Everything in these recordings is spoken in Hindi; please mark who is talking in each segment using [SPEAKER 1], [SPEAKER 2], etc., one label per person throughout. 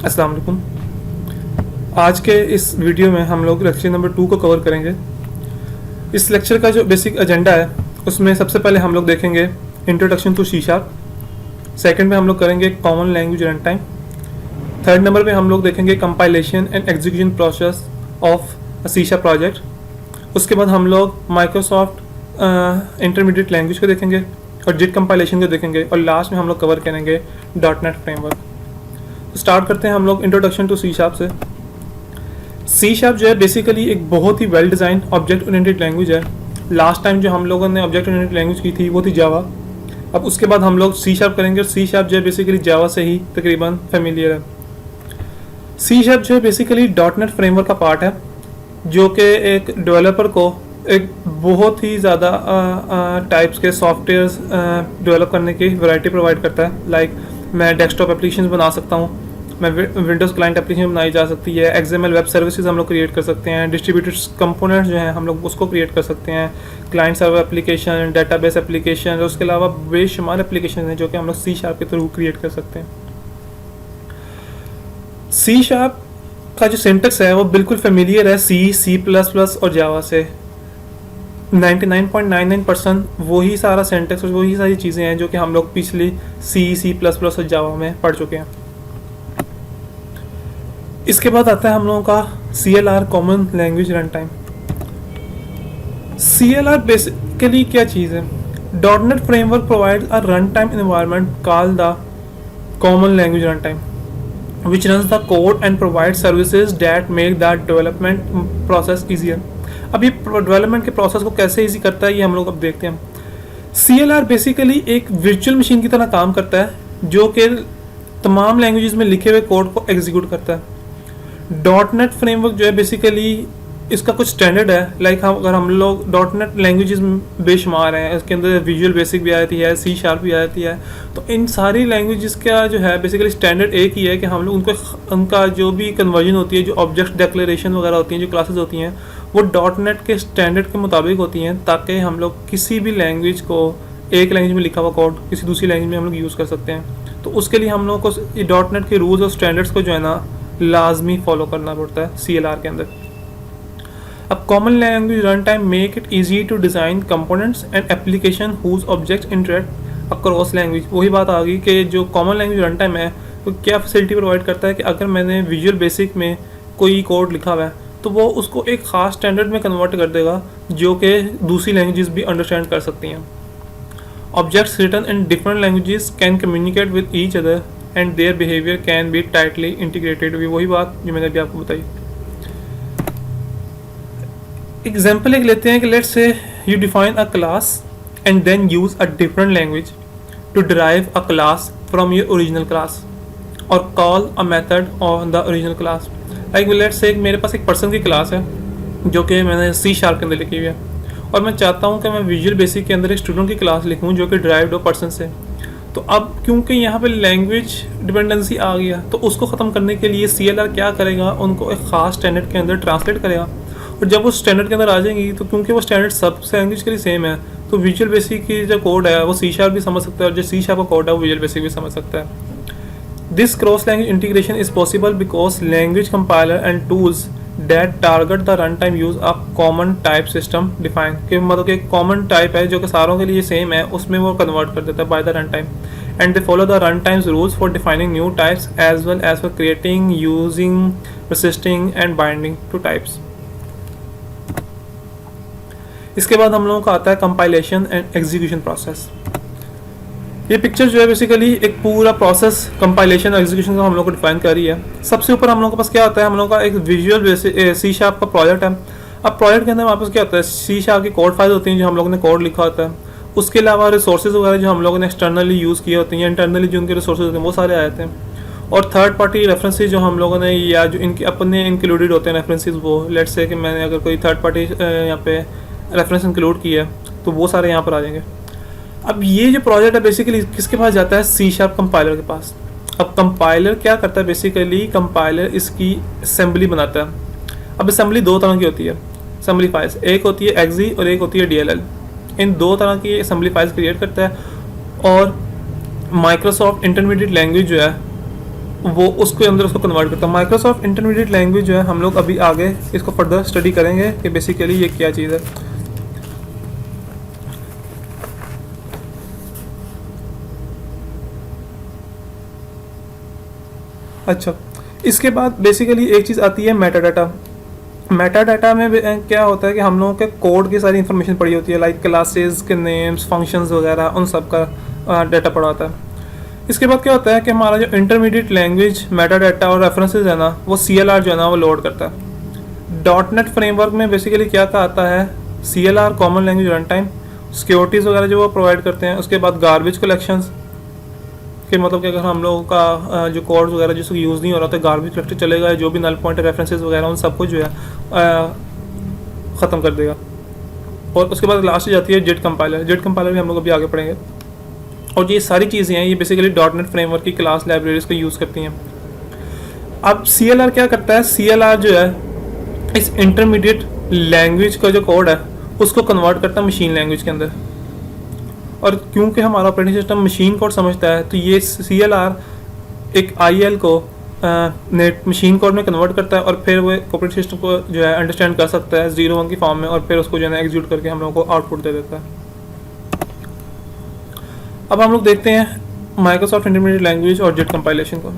[SPEAKER 1] अस्सलाम वालेकुम। आज के इस वीडियो में हम लोग लेक्चर नंबर 2 को कवर करेंगे। इस लेक्चर का जो बेसिक एजेंडा है उसमें सबसे पहले हम लोग देखेंगे introduction to C sharp. Second में हम लोग करेंगे common language run time. Third number पे हम लोग देखेंगे compilation and execution process of C sharp project. उसके बाद हम लोग माइक्रोसॉफ्ट इंटरमीडिएट लैंग्वेज को देखेंगे और जिट कंपाइलेशन को देखेंगे और लास्ट में हम लोग कवर करेंगे .NET फ्रेमवर्क। तो स्टार्ट करते हैं हम लोग इंट्रोडक्शन टू सी शार्प से। सी शार्प जो है बेसिकली एक बहुत ही well design object oriented language है। लास्ट टाइम जो हम लोगों ने ऑब्जेक्ट ओरिएंटेड लैंग्वेज की थी वो थी जावा। अब उसके बाद हम लोग सी शार्प करेंगे और सी शार्प जो है बेसिकली जावा से ही तकरीबन फेमिलियर है। सी शार्प जो है बेसिकली .NET फ्रेमवर्क का पार्ट है जो कि एक डेवलपर को एक बहुत ही ज़्यादा टाइप्स के सॉफ्टवेयर्स डेवलप करने की वैरायटी प्रोवाइड करता है। लाइक मैं डेस्कटॉप एप्लीकेशन बना सकता हूँ, मैं विंडोज़ क्लाइंट एप्लीकेशन बनाई जा सकती है, XML वेब सर्विसेज हम लोग क्रिएट कर सकते हैं, डिस्ट्रीब्यूटेड कंपोनेंट्स जो हैं हम लोग उसको क्रिएट कर सकते हैं, client server application, database application, उसके अलावा बेशुमार एप्लीकेशन हैं जो कि हम लोग सी शार्प के थ्रू क्रिएट कर सकते हैं। सी शार्प का जो सिंटेक्स है वो बिल्कुल फेमिलियर है C++ और जावा से। 99.99% वही सारा सिंटेक्स और वही सारी चीज़ें हैं जो कि हम लोग पिछली C++ और जावा में पढ़ चुके हैं। इसके बाद आता है हम लोगों का CLR common language run time. CLR basically क्या चीज़ है? .NET framework provides a run time environment called the common language run time which runs the code and provides services that make that development process easier। अब ये डेवलपमेंट के प्रोसेस को कैसे इजी करता है ये हम लोग अब देखते हैं। CLR बेसिकली एक वर्चुअल मशीन की तरह काम करता है जो कि तमाम लैंग्वेजेस में लिखे हुए कोड को एग्जीक्यूट करता है। .NET फ्रेमवर्क जो है बेसिकली इसका कुछ स्टैंडर्ड है। लाइक अगर हम लोग .NET लैंग्वेजेस बेशुमार हैं, इसके अंदर विजुअल बेसिक भी आती है, सी शार्प भी आती है, तो इन सारी लैंग्वेजेस का जो है बेसिकली स्टैंडर्ड एक ही है कि हम लोग उनका जो भी कन्वर्जन होती है, जो ऑब्जेक्ट डिक्लेरेशन वगैरह होती हैं, जो क्लासेस होती हैं, वो .NET के स्टैंडर्ड के मुताबिक होती हैं ताकि हम लोग किसी भी लैंग्वेज को एक लैंग्वेज में लिखा हुआ कोड किसी दूसरी लैंग्वेज में हम लोग यूज़ कर सकते हैं। तो उसके लिए हम लोग को .NET के रूल्स और स्टैंडर्ड्स को जो है ना लाजमी फॉलो करना पड़ता है CLR के अंदर। अब common language run time make it easy to design components and application whose object interact across language. वही बात आ गई कि जो कॉमन लैंग्वेज रन टाइम है वो क्या फैसिलिटी प्रोवाइड करता है कि अगर मैंने विजुअल बेसिक में कोई कोड लिखा हुआ है तो वो उसको एक ख़ास स्टैंडर्ड में कन्वर्ट कर देगा जो कि दूसरी लैंग्वेजेस भी अंडरस्टैंड कर सकती हैं। Objects written in different languages can communicate with each other and their behaviour can be tightly integrated. वही बात जो मैंने अभी आपको बताई। एग्जाम्पल एक लेते हैं कि let's say you define a class and then use a different language to derive a class from your original class और call a method on the original class. Like let's say मेरे पास एक पर्सन की क्लास है जो कि मैंने सी शार्प के अंदर लिखी हुई है और मैं चाहता हूँ कि मैं विजुअल बेसिक के अंदर एक स्टूडेंट की क्लास लिखूँ जो कि डिराइव्ड हो पर्सन से। तो अब क्योंकि यहाँ पे लैंग्वेज डिपेंडेंसी आ गया तो उसको ख़त्म करने के लिए CLR क्या करेगा, उनको एक ख़ास स्टैंडर्ड के अंदर ट्रांसलेट करेगा और जब वो स्टैंडर्ड के अंदर आ जाएंगी तो क्योंकि वो स्टैंडर्ड सब लैंग्वेज के लिए सेम है तो विजुअल बेसिक की जो कोड है वो सी शार्प भी समझ सकता है और जो सी शार्प का कोड है वो विजुअल बेसिक भी समझ सकता है। This cross language integration is possible because language compiler and tools that target the run time use a common type system define. कि मतलब कि कॉमन टाइप है जो कि सारों के लिए सेम है, उसमें वो कन्वर्ट कर देता है by the run time and they follow the run times rules for defining new types as well as for creating, using, persisting and binding to types. इसके बाद हम लोगों का आता है कंपाइलेशन एंड एग्जीक्यूशन प्रोसेस। ये पिक्चर जो है बेसिकली एक पूरा प्रोसेस कंपाइलेशन और एग्जीक्यूशन का हम लोग को डिफाइन कर रही है। सबसे ऊपर हम लोगों के पास क्या आता है, हम लोगों का एक विजुअल सी शार्प का प्रोजेक्ट है। अब प्रोजेक्ट के अंदर हमारे पास क्या होता है, सी शार्प की कोड फाइल होती हैं जो हम लोगों ने कोड लिखा होता है। उसके अलावा रिसोर्सेज वगैरह जो हम लोगों ने एक्सटर्नली यूज़ किए होते हैं, इंटरनली जो उनके रिसोर्सेज होते हैं वो सारे आए थे। और थर्ड पार्टी रेफरेंसेज जो हम लोगों ने या जो इनके अपने इंक्लूडेड होते हैं रेफरेंसेज, वो लेट्स से कि मैंने अगर कोई थर्ड पार्टी यहाँ पे रेफरेंस इंक्लूड किया है तो वो सारे यहाँ पर आ जाएंगे। अब ये जो प्रोजेक्ट है बेसिकली किसके पास जाता है, सी शार्प कंपाइलर के पास। अब कंपाइलर क्या करता है, बेसिकली कंपाइलर इसकी असेंबली बनाता है। अब असेंबली दो तरह की होती है असेंबली फाइल्स, एक होती है एक्जी और एक होती है DLL। इन दो तरह की असेंबली फाइल्स क्रिएट करता है और माइक्रोसॉफ्ट इंटरमीडिएट लैंग्वेज जो है वो उसके अंदर उसको कन्वर्ट करता है। माइक्रोसॉफ्ट इंटरमीडिएट लैंग्वेज जो है हम लोग अभी आगे इसको फर्दर स्टडी करेंगे कि बेसिकली ये क्या चीज़ है। अच्छा, इसके बाद बेसिकली एक चीज़ आती है मेटा डाटा। मेटा डाटा में क्या होता है कि हम लोगों के कोड की सारी इन्फॉर्मेशन पड़ी होती है, लाइक क्लासेस के नेम्स, फंक्शंस वगैरह, उन सब का डाटा पड़ा होता है। इसके बाद क्या होता है कि हमारा जो इंटरमीडिएट लैंग्वेज मेटा डाटा और रेफरेंसेस है ना, वो CLR जो है ना वो लोड करता है। डॉटनेट फ्रेमवर्क में बेसिकली क्या का आता है, CLR common language run time, securities वगैरह जो वो प्रोवाइड करते हैं। उसके बाद गार्बेज कलेक्शंस कि मतलब कि अगर हम लोगों का जो कोड्स वगैरह जिसको यूज़ नहीं हो रहा था, गार्बेज कलेक्टर चलेगा, जो भी नल पॉइंट रेफरेंसेस वगैरह उन सबको जो है ख़त्म कर देगा। और उसके बाद लास्ट जाती है जेट कंपाइलर। जेट कंपाइलर भी हम लोग अभी आगे पढ़ेंगे। और ये सारी चीज़ें हैं, ये बेसिकली डॉटनेट फ्रेमवर्क की क्लास लाइब्रेरीज को यूज़ करती हैं। अब CLR क्या करता है, CLR जो है इस इंटरमीडिएट लैंग्वेज का जो कोड है उसको कन्वर्ट करता है मशीन लैंग्वेज के अंदर। और क्योंकि हमारा ऑपरेटिंग सिस्टम मशीन कोड समझता है, तो ये CLR एक IL को नेट मशीन कोड में कन्वर्ट करता है और फिर वो ऑपरेटिंग सिस्टम को जो है अंडरस्टैंड कर सकता है 0-1 की फॉर्म में, और फिर उसको जो है एग्जीक्यूट करके हम लोगों को आउटपुट दे देता है। अब हम लोग देखते हैं माइक्रोसॉफ्ट इंटरमीडिएट लैंग्वेज और जेट कंपाइलेशन को।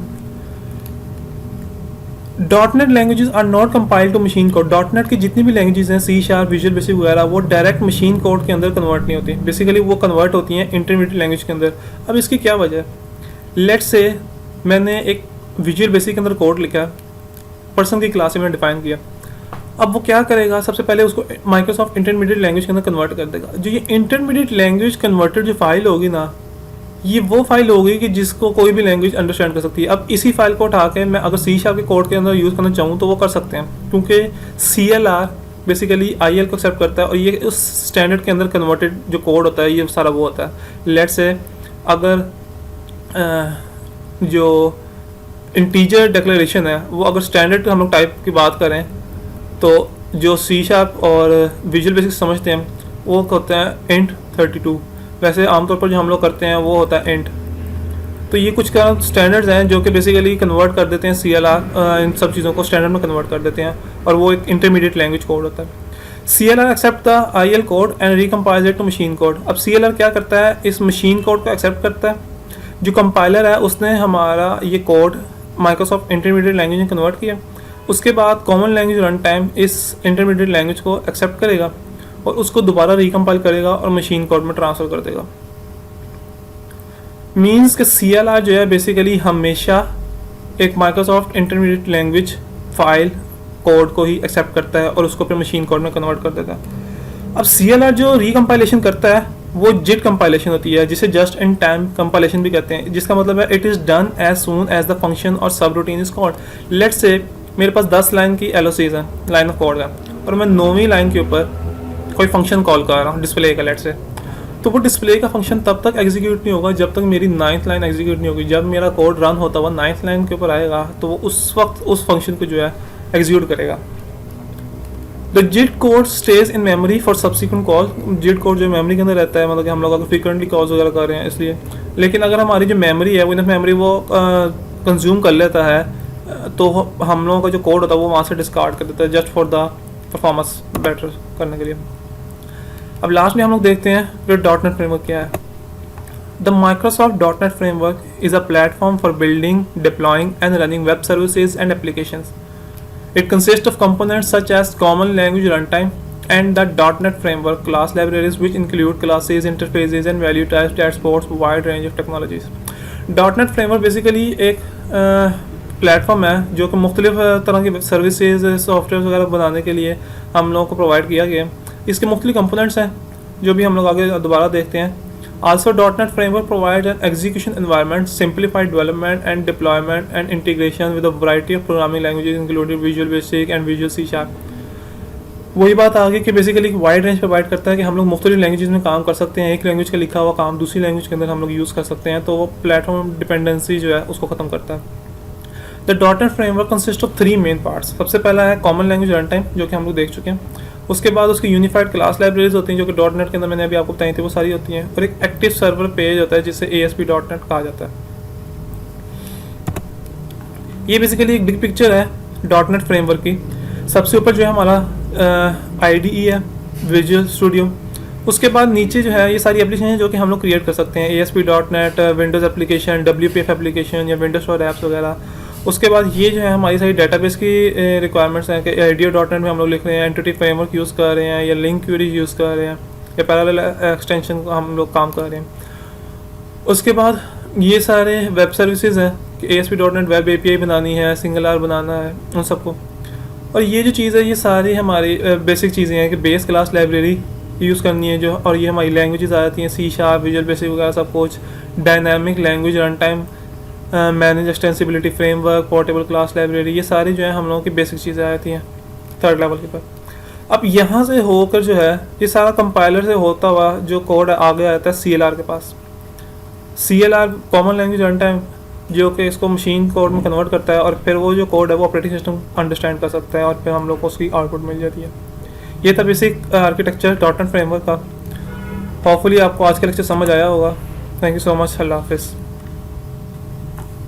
[SPEAKER 1] Dot net languages are not compiled to machine code. Dot net की जितनी भी लैंग्वेजेस हैं, C#, विजुअल बेसिक वगैरह, वो डायरेक्ट मशीन कोड के अंदर कन्वर्ट नहीं होती। बेसिकली वो कन्वर्ट होती हैं इंटरमीडिएट लैंग्वेज के अंदर। अब इसकी क्या वजह है? लेट्स से मैंने एक विजुअल बेसिक के अंदर कोड लिखा, पर्सन की क्लास में मैंने डिफाइन किया। अब वो क्या करेगा, सबसे पहले उसको माइक्रोसॉफ्ट इंटरमीडिएट लैंग्वेज के अंदर कन्वर्ट कर देगा। जो ये इंटरमीडिएट लैंग्वेज कन्वर्टेड जो फाइल होगी ना, ये वो फाइल होगी कि जिसको कोई भी लैंग्वेज अंडरस्टैंड कर सकती है। अब इसी फाइल को उठा के मैं अगर C# के कोड के अंदर यूज़ करना चाहूँ तो वो कर सकते हैं, क्योंकि CLR बेसिकली IL को एक्सेप्ट करता है और ये उस स्टैंडर्ड के अंदर कन्वर्टेड जो कोड होता है ये सारा वो होता है। लेट्स से अगर जो इंटीजर डिक्लेरेशन है वो अगर स्टैंडर्ड हम लोग टाइप की बात करें तो जो C# और विजुअल बेसिक समझते हैं वो होता है int 32। वैसे आमतौर पर जो हम लोग करते हैं वो होता है int। तो ये कुछ का स्टैंडर्ड्स हैं जो कि बेसिकली कन्वर्ट कर देते हैं CLR, इन सब चीज़ों को स्टैंडर्ड में कन्वर्ट कर देते हैं, और वो एक इंटरमीडिएट लैंग्वेज कोड होता है। CLR accept the IL code and recompiles it to machine code. अब CLR क्या करता है, इस मशीन कोड को एक्सेप्ट करता है। जो कंपाइलर है उसने हमारा ये कोड माइक्रोसॉफ्ट इंटरमीडिएट लैंग्वेज में कन्वर्ट किया। उसके बाद कॉमन लैंग्वेज रन टाइम इस इंटरमीडिएट लैंग्वेज को एक्सेप्ट करेगा और उसको दोबारा रिकम्पाइल करेगा और मशीन कोड में ट्रांसफ़र कर देगा। मीन्स कि CLR जो है बेसिकली हमेशा एक Microsoft intermediate language file code को ही एक्सेप्ट करता है और उसको फिर मशीन कोड में कन्वर्ट कर देता है। अब CLR जो रिकम्पाइलेशन करता है वो जिट कंपाइलेशन होती है, जिसे जस्ट इन टाइम कंपाइलेशन भी कहते हैं, जिसका मतलब है it is done as soon as the function और subroutine is called. Let's say मेरे पास 10 लाइन की LOCs हैं, लाइन ऑफ कोड है, और मैं 9वीं लाइन के ऊपर कोई फंक्शन कॉल कर रहा हूँ डिस्प्ले का लेट से, तो वो डिस्प्ले का फंक्शन तब तक एग्जीक्यूट नहीं होगा जब तक मेरी 9th लाइन एग्जीक्यूट नहीं होगी। जब मेरा कोड रन होता हुआ 9th लाइन के ऊपर आएगा तो वो उस वक्त उस फंक्शन को जो है एग्जीक्यूट करेगा। The JIT code stays in memory for subsequent call. JIT code जो मेमोरी के अंदर रहता है, मतलब कि हम लोग अगर फ्रिक्वेंटली कॉल्स वगैरह कर रहे हैं इसलिए। लेकिन अगर हमारी जो मेमोरी है वो इनफ मेमोरी वो कंज्यूम कर लेता है तो हम लोगों का जो कोड होता है वो वहाँ से डिस्कार्ड कर देता है, just for the performance better करने के लिए। अब लास्ट में हम लोग देखते हैं फिर डॉटनेट फ्रेमवर्क क्या है। The Microsoft dot net framework is a platform for building, deploying and running web services and applications. It consists of components such as common language runtime and the .NET framework class libraries, which include classes, interfaces, and value types that supports a wide range of technologies. .NET framework basically एक प्लेटफॉर्म है जो कि मुख्तलिफ तरह की सर्विसेज, सॉफ्टवेयर वगैरह बनाने के लिए हम लोगों को प्रोवाइड किया गया है। इसके मुख्तलिफ कंपोनेंट्स हैं जो भी हम लोग आगे दोबारा देखते हैं। Also, .NET Framework provides an execution environment, simplified development and deployment, and integration with a variety of programming languages, including Visual Basic and Visual C#. वही बात आ गई कि बेसिकली वाइड रेंज प्रोवाइड करता है कि हम लोग मुख्तलिफ लैंग्वेज में काम कर सकते हैं। एक लैंग्वेज का लिखा हुआ काम दूसरी लैंग्वेज के अंदर हम लोग यूज़ कर सकते हैं, तो वो प्लेटफॉर्म डिपेंडेंसी जो है उसको ख़त्म करता है। The .NET framework consist of 3 main parts. सबसे पहला है कॉमन लैंग्वेज रन टाइम, जो कि हम लोग देख चुके हैं। उसके बाद उसकी यूनिफाइड क्लास लाइब्रेरीज होती हैं जो कि .NET के अंदर मैंने अभी आपको बताई थी, वो सारी होती हैं। और एक एक्टिव सर्वर पेज होता है जिसे ASP.NET कहा जाता है। ये बेसिकली एक बिग पिक्चर है डॉट नेट फ्रेमवर्क की। सबसे ऊपर जो है हमारा IDE है, विजुअल स्टूडियो। उसके बाद नीचे जो है ये सारी एप्लीकेशन है जो कि हम लोग क्रिएट कर सकते हैं, ASP.NET, Windows application, WPF application या विंडोज स्टोर ऐप्स वगैरह। उसके बाद ये जो है हमारी सारी डेटाबेस की रिक्वायरमेंट्स हैं कि IDEO.NET में हम लोग लिख रहे हैं, एंटिटी फ्रेमवर्क यूज़ कर रहे हैं, या लिंक क्वेरीज यूज़ कर रहे हैं, या पैरेलल एक्सटेंशन हम लोग काम कर रहे हैं। उसके बाद ये सारे वेब सर्विसेज हैं कि ASP.NET वेब API बनानी है, सिंगल आर बनाना है, उन सबको। और ये जो चीज़ है ये सारी हमारी बेसिक चीज़ें हैं कि बेस क्लास लाइब्रेरी यूज़ करनी है जो, और ये हमारी लैंग्वेजेस आ जाती हैं, C#, विजुअल बेसिक वगैरह सब कुछ, dynamic language run time, manage extensibility framework, portable class library, ये सारी जो है हम लोगों की बेसिक चीज़ें आ जाती हैं थर्ड लेवल के पर। अब यहाँ से होकर जो है ये सारा कंपाइलर से होता हुआ जो कोड आगे आता है CLR के पास। CLR common language run time, जो कि इसको मशीन कोड में कन्वर्ट करता है, और फिर वो जो कोड है वो ऑपरेटिंग सिस्टम अंडरस्टैंड कर सकता है, और फिर हम लोग को उसकी आउटपुट मिल जाती है। ये था basic architecture dot net framework का। होपफुली आपको आज का लेक्चर समझ आया होगा। Thank you so much. Allah हाफिज़।